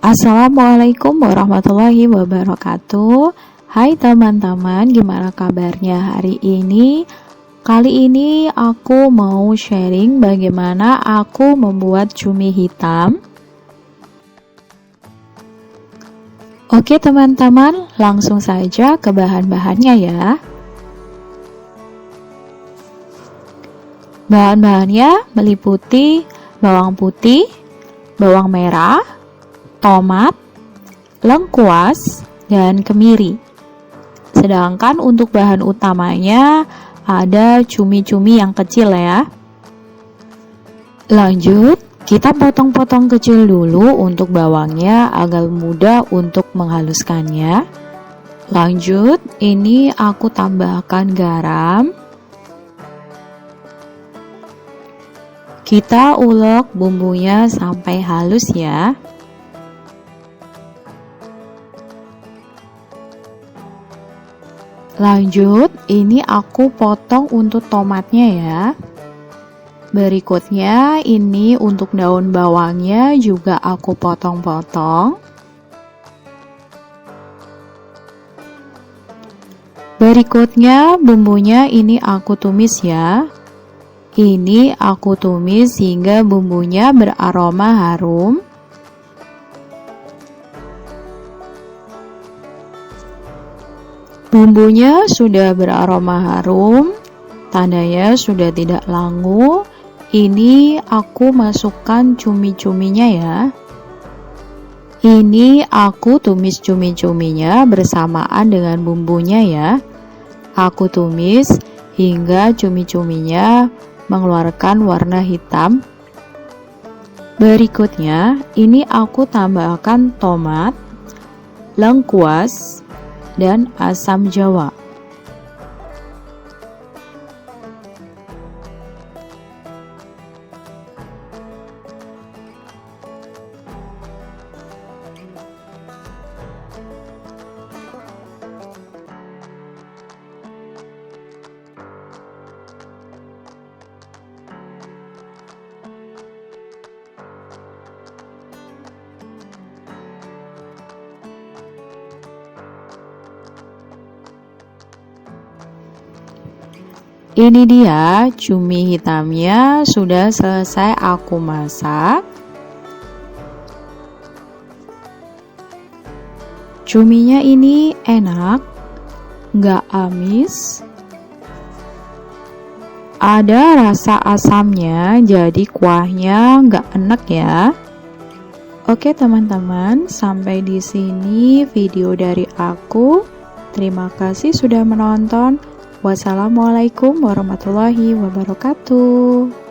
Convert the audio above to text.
Assalamualaikum warahmatullahi wabarakatuh. Hai teman-teman, gimana kabarnya hari ini? Kali ini aku mau sharing bagaimana aku membuat cumi hitam. Oke teman-teman, langsung saja ke bahan-bahannya ya. Bahan-bahannya meliputi bawang putih, bawang merah, tomat, lengkuas, dan kemiri. Sedangkan untuk bahan utamanya ada cumi-cumi yang kecil ya. Lanjut, kita potong-potong kecil dulu untuk bawangnya agar mudah untuk menghaluskannya. Lanjut, ini aku tambahkan garam. Kita ulek bumbunya sampai halus ya. Lanjut, ini aku potong untuk tomatnya ya. Berikutnya, ini untuk daun bawangnya juga aku potong-potong. Berikutnya, bumbunya ini aku tumis ya. Ini aku tumis hingga bumbunya beraroma harum. Bumbunya sudah beraroma harum, tandanya sudah tidak langu. Ini aku masukkan cumi-cuminya ya. Ini aku tumis cumi-cuminya bersamaan dengan bumbunya ya. Aku tumis hingga cumi-cuminya mengeluarkan warna hitam. Berikutnya, ini aku tambahkan tomat, lengkuas, dan asam jawa. Ini dia cumi hitamnya sudah selesai aku masak. Cuminya ini enak, nggak amis. Ada rasa asamnya, jadi kuahnya nggak enak ya. Oke teman-teman, sampai di sini video dari aku. Terima kasih sudah menonton. Wassalamualaikum warahmatullahi wabarakatuh.